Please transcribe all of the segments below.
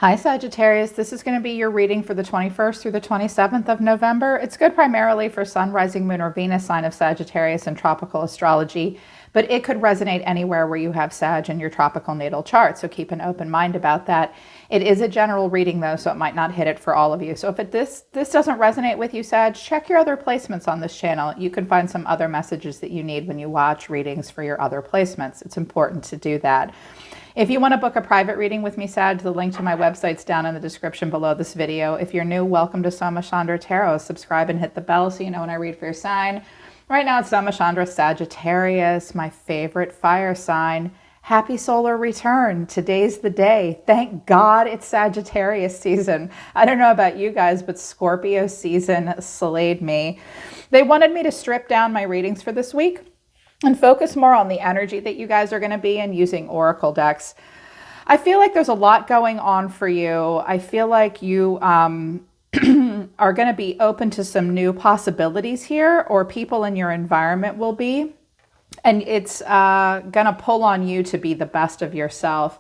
Hi Sagittarius, this is going to be your reading for the 21st through the 27th of November. It's good primarily for Sun, Rising, Moon, or Venus sign of Sagittarius and tropical astrology, but it could resonate anywhere where you have Sag in your tropical natal chart, so keep an open mind about that. It is a general reading though, so it might not hit it for all of you. So if this doesn't resonate with you, Sag, check your other placements on this channel. You can find some other messages that you need when you watch readings for your other placements. It's important to do that. If you want to book a private reading with me, Sag, the link to my website's down in the description below this video. If you're new, welcome to Soma Chandra Tarot. Subscribe and hit the bell so you know when I read for your sign. Right now it's Soma Chandra Sagittarius, my favorite fire sign. Happy solar return. Today's the day. Thank God it's Sagittarius season. I don't know about you guys, but Scorpio season slayed me. They wanted me to strip down my readings for this week and focus more on the energy that you guys are going to be in using oracle decks. I feel like there's a lot going on for you. I feel like you are going to be open to some new possibilities here, or people in your environment will be. And it's going to pull on you to be the best of yourself.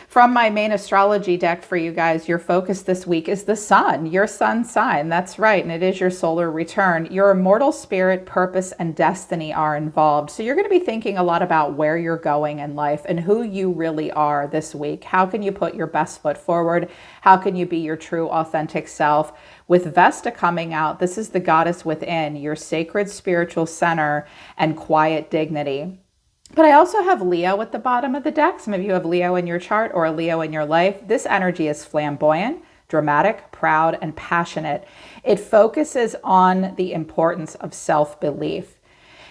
From my main astrology deck for you guys, your focus this week is the sun, your sun sign. That's right. And it is your solar return. Your immortal spirit, purpose, and destiny are involved. So you're going to be thinking a lot about where you're going in life and who you really are this week. How can you put your best foot forward? How can you be your true, authentic self? With Vesta coming out, this is the goddess within, your sacred spiritual center and quiet dignity. But I also have Leo at the bottom of the deck. Some of you have Leo in your chart or a Leo in your life. This energy is flamboyant, dramatic, proud, and passionate. It focuses on the importance of self-belief.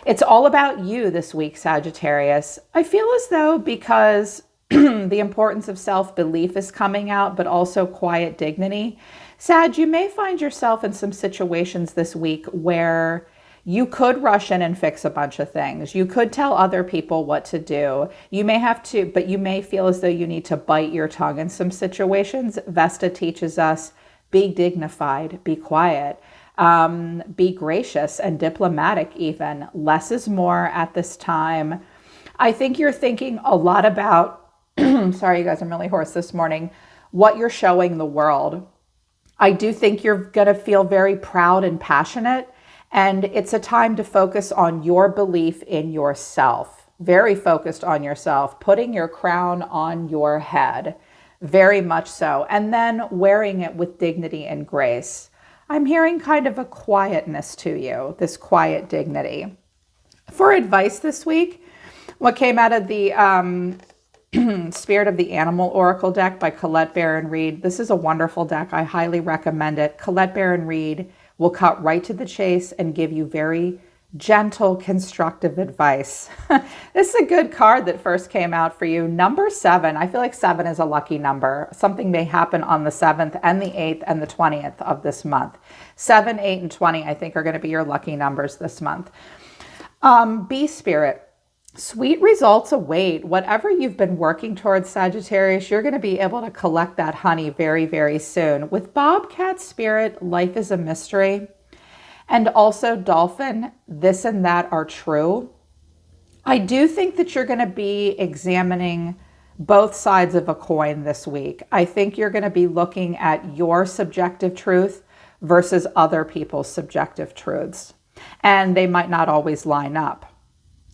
It's all about you this week, Sagittarius. I feel as though because the importance of self-belief is coming out, but also quiet dignity, Sag, you may find yourself in some situations this week where you could rush in and fix a bunch of things. You could tell other people what to do. You may have to, but you may feel as though you need to bite your tongue in some situations. Vesta teaches us, be dignified, be quiet, be gracious and diplomatic even. Less is more at this time. I think you're thinking a lot about, sorry you guys, I'm really hoarse this morning, what you're showing the world. I do think you're going to feel very proud and passionate. And it's a time to focus on your belief in yourself, very focused on yourself, putting your crown on your head, very much so, and then wearing it with dignity and grace. I'm hearing kind of a quietness to you, this quiet dignity. For advice this week, what came out of the Spirit of the Animal Oracle deck by Colette Baron-Reid. This is a wonderful deck. I highly recommend it. Colette Baron-Reid will cut right to the chase and give you very gentle, constructive advice. This is a good card that first came out for you. Number 7. I feel like 7 is a lucky number. Something may happen on the 7th and the 8th and the 20th of this month. 7, 8, and 20, I think, are going to be your lucky numbers this month. Bee Spirit. Sweet results await. Whatever you've been working towards, Sagittarius, you're going to be able to collect that honey very, very soon. With Bobcat Spirit, life is a mystery. And also Dolphin, this and that are true. I do think that you're going to be examining both sides of a coin this week. I think you're going to be looking at your subjective truth versus other people's subjective truths. And they might not always line up.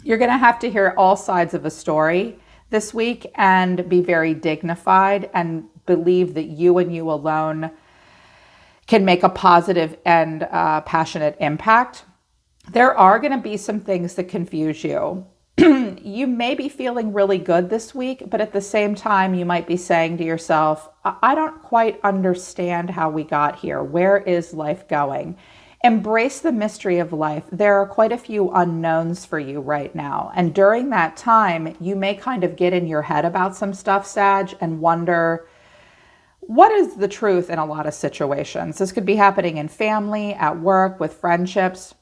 You're going to have to hear all sides of a story this week and be very dignified and believe that you and you alone can make a positive and passionate impact. There are going to be some things that confuse you. You may be feeling really good this week, but at the same time, you might be saying to yourself, I don't quite understand how we got here. Where is life going? Embrace the mystery of life. There are quite a few unknowns for you right now. And during that time, you may kind of get in your head about some stuff, Sag, and wonder, what is the truth in a lot of situations? This could be happening in family, at work, with friendships.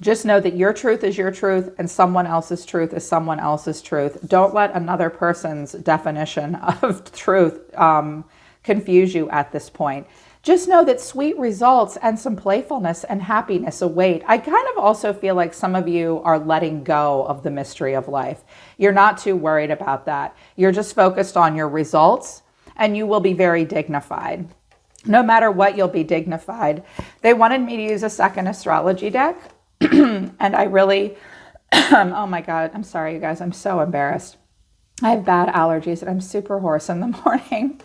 Just know that your truth is your truth and someone else's truth is someone else's truth. Don't let another person's definition of truth confuse you at this point. Just know that sweet results and some playfulness and happiness await. I kind of also feel like some of you are letting go of the mystery of life. You're not too worried about that. You're just focused on your results and you will be very dignified. No matter what, you'll be dignified. They wanted me to use a second astrology deck, and I really, oh my God, I'm sorry, you guys. I'm so embarrassed. I have bad allergies and I'm super hoarse in the morning.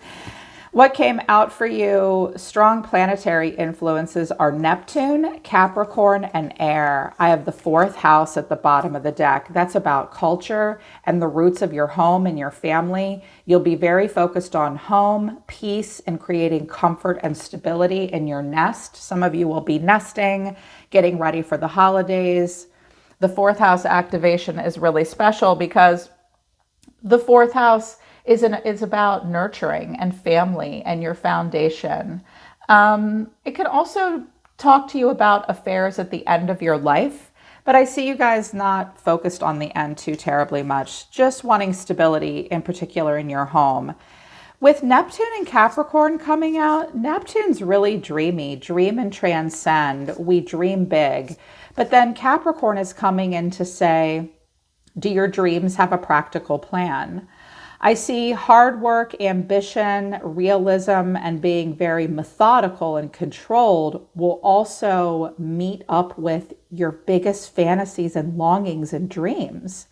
What came out for you? Strong planetary influences are Neptune, Capricorn, and Air. I have the 4th house at the bottom of the deck. That's about culture and the roots of your home and your family. You'll be very focused on home, peace, and creating comfort and stability in your nest. Some of you will be nesting, getting ready for the holidays. The 4th house activation is really special because the 4th house is about nurturing and family and your foundation. It can also talk to you about affairs at the end of your life, but I see you guys not focused on the end too terribly much, just wanting stability in particular in your home. With Neptune and Capricorn coming out, Neptune's really dreamy, dream and transcend. We dream big. But then Capricorn is coming in to say, do your dreams have a practical plan? I see hard work, ambition, realism, and being very methodical and controlled will also meet up with your biggest fantasies and longings and dreams.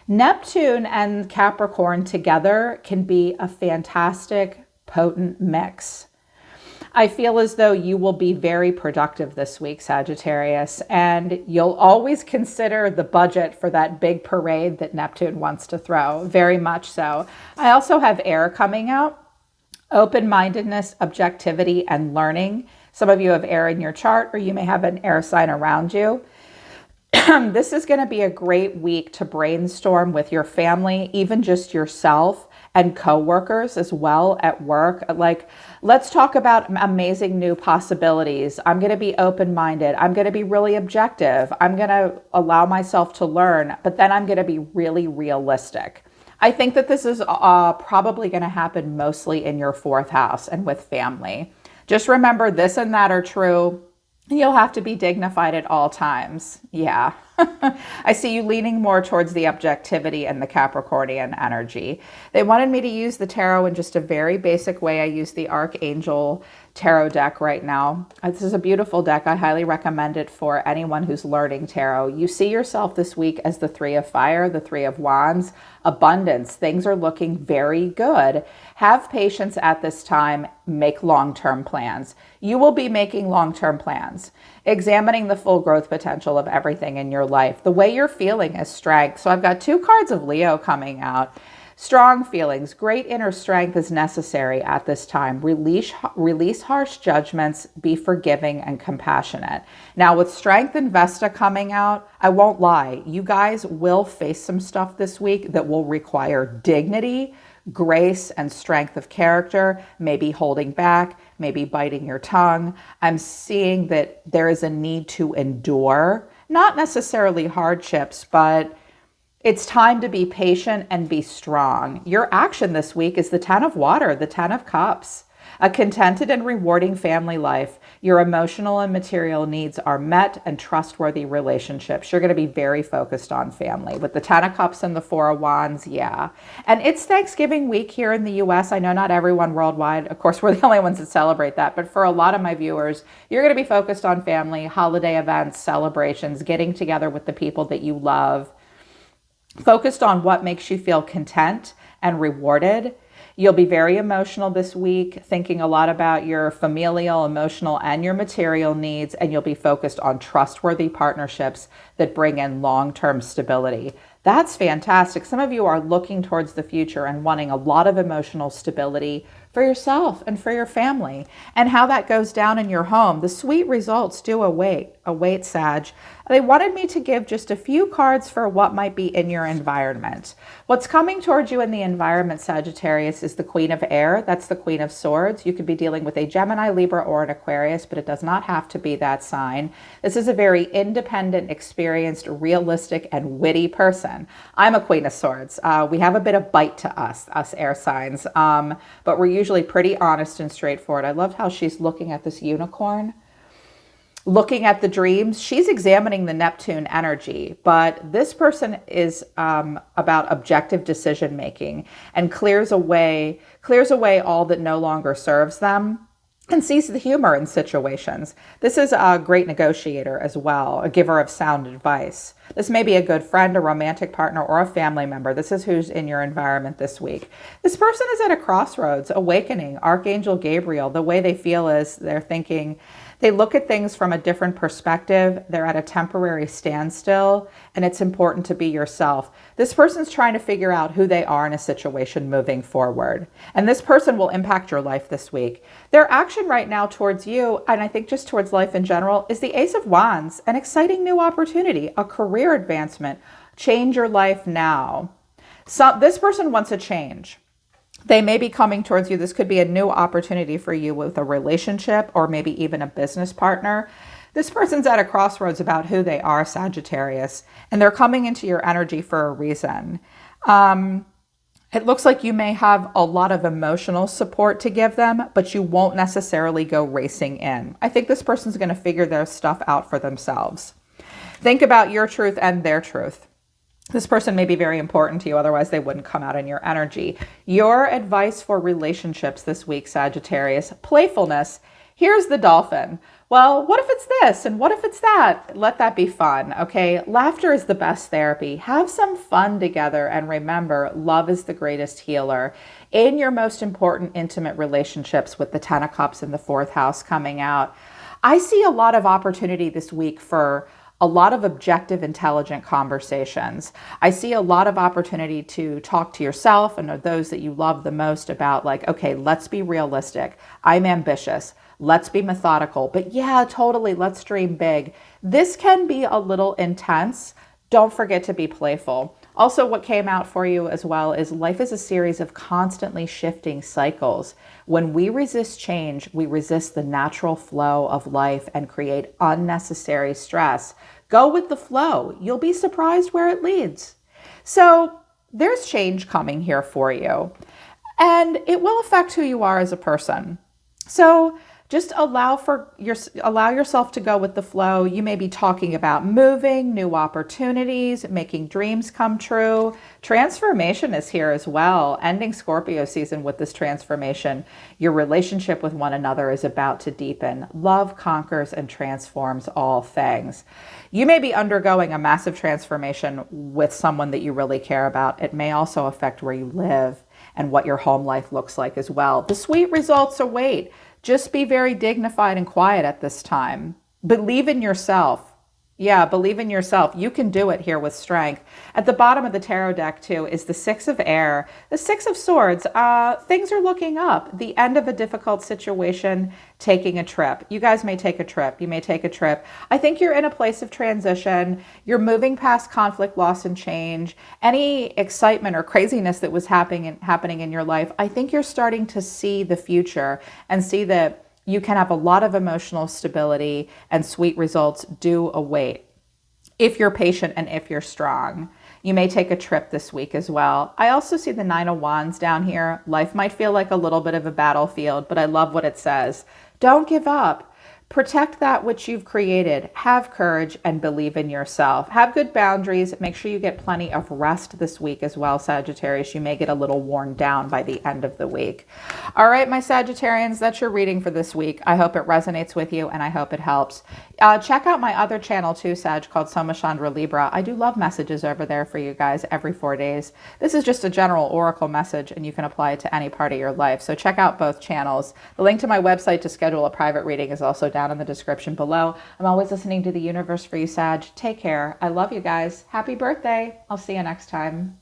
Neptune and Capricorn together can be a fantastic, potent mix. I feel as though you will be very productive this week, Sagittarius, and you'll always consider the budget for that big parade that Neptune wants to throw, very much so. I also have Air coming out, open-mindedness, objectivity, and learning. Some of you have Air in your chart, or you may have an Air sign around you. This is going to be a great week to brainstorm with your family, even just yourself, and coworkers as well at work. Like, let's talk about amazing new possibilities. I'm going to be open-minded. I'm going to be really objective. I'm going to allow myself to learn, but then I'm going to be really realistic. I think that this is probably going to happen mostly in your 4th house and with family. Just remember, this and that are true. You'll have to be dignified at all times. Yeah. I see you leaning more towards the objectivity and the Capricornian energy. They wanted me to use the tarot in just a very basic way. I use the Archangel tarot deck right now. This is a beautiful deck. I highly recommend it for anyone who's learning tarot. You see yourself this week as the 3 of Fire, the 3 of Wands, abundance. Things are looking very good. Have patience at this time. Make long-term plans. You will be making long-term plans, examining the full growth potential of everything in your life. The way you're feeling is strength. So I've got 2 cards of Leo coming out. Strong feelings, great inner strength is necessary at this time. Release harsh judgments, be forgiving and compassionate. Now with Strength and Vesta coming out, I won't lie, you guys will face some stuff this week that will require dignity, grace, and strength of character, maybe holding back, maybe biting your tongue. I'm seeing that there is a need to endure, not necessarily hardships, but it's time to be patient and be strong. Your action this week is the 10 of Water, the 10 of Cups. A contented and rewarding family life. Your emotional and material needs are met, and trustworthy relationships. You're going to be very focused on family. With the 10 of Cups and the 4 of Wands, yeah. And it's Thanksgiving week here in the U.S. I know not everyone worldwide. Of course, we're the only ones that celebrate that. But for a lot of my viewers, you're going to be focused on family, holiday events, celebrations, getting together with the people that you love. Focused on what makes you feel content and rewarded. You'll be very emotional this week, thinking a lot about your familial, emotional, and your material needs, and you'll be focused on trustworthy partnerships that bring in long-term stability. That's fantastic. Some of you are looking towards the future and wanting a lot of emotional stability for yourself and for your family, and how that goes down in your home. The sweet results do await, Sag. They wanted me to give just a few cards for what might be in your environment. What's coming towards you in the environment, Sagittarius, is the Queen of Air. That's the Queen of Swords. You could be dealing with a Gemini, Libra, or an Aquarius, but it does not have to be that sign. This is a very independent, experienced, realistic, and witty person. I'm a Queen of Swords. We have a bit of bite to us air signs, but we're usually pretty honest and straightforward. I loved how she's looking at this unicorn. looking at the dreams, she's examining the Neptune energy, but this person is about objective decision making and clears away all that no longer serves them and sees the humor in situations. This is a great negotiator as well, a giver of sound advice. This may be a good friend, a romantic partner, or a family member. This is who's in your environment this week. This person is at a crossroads, awakening. Archangel Gabriel, the way they feel is they're thinking, they look at things from a different perspective. They're at a temporary standstill, and it's important to be yourself. This person's trying to figure out who they are in a situation moving forward. And this person will impact your life this week. Their action right now towards you, and I think just towards life in general, is the Ace of Wands, an exciting new opportunity, a career advancement. Change your life now. So this person wants a change. They may be coming towards you. This could be a new opportunity for you with a relationship or maybe even a business partner. This person's at a crossroads about who they are, Sagittarius, and they're coming into your energy for a reason. It looks like you may have a lot of emotional support to give them, but you won't necessarily go racing in. I think this person's going to figure their stuff out for themselves. Think about your truth and their truth. This person may be very important to you, otherwise they wouldn't come out in your energy. Your advice for relationships this week, Sagittarius: playfulness. Here's the dolphin. Well, what if it's this and what if it's that? Let that be fun, okay? Laughter is the best therapy. Have some fun together, and remember, love is the greatest healer. In your most important intimate relationships, with the Ten of Cups in the 4th house coming out, I see a lot of opportunity this week for a lot of objective, intelligent conversations. I see a lot of opportunity to talk to yourself and those that you love the most about, like, okay, let's be realistic. I'm ambitious. Let's be methodical. But yeah, totally, let's dream big. This can be a little intense. Don't forget to be playful. Also, what came out for you as well is life is a series of constantly shifting cycles. When we resist change, we resist the natural flow of life and create unnecessary stress. Go with the flow. You'll be surprised where it leads. So there's change coming here for you, and it will affect who you are as a person. So just allow yourself to go with the flow. You may be talking about moving, new opportunities, making dreams come true. Transformation is here as well. Ending Scorpio season with this transformation. Your relationship with one another is about to deepen. Love conquers and transforms all things. You may be undergoing a massive transformation with someone that you really care about. It may also affect where you live and what your home life looks like as well. The sweet results await. Just be very dignified and quiet at this time. Believe in yourself. Yeah, believe in yourself. You can do it here with strength. At the bottom of the tarot deck, too, is the 6 of Air. The 6 of Swords. Things are looking up. The end of a difficult situation, taking a trip. You guys may take a trip. You may take a trip. I think you're in a place of transition. You're moving past conflict, loss, and change. Any excitement or craziness that was happening in your life, I think you're starting to see the future and see that you can have a lot of emotional stability, and sweet results do await if you're patient and if you're strong. You may take a trip this week as well. I also see the 9 of Wands down here. Life might feel like a little bit of a battlefield, but I love what it says. Don't give up. Protect that which you've created. Have courage and believe in yourself. Have good boundaries. Make sure you get plenty of rest this week as well, Sagittarius. You may get a little worn down by the end of the week. All right, my Sagittarians, that's your reading for this week. I hope it resonates with you, and I hope it helps. Check out my other channel too, Sag, called Soma Chandra Libra. I do love messages over there for you guys every 4 days. This is just a general oracle message, and you can apply it to any part of your life. So check out both channels. The link to my website to schedule a private reading is also down in the description below. I'm always listening to the universe for you, Sag. Take care. I love you guys. Happy birthday. I'll see you next time.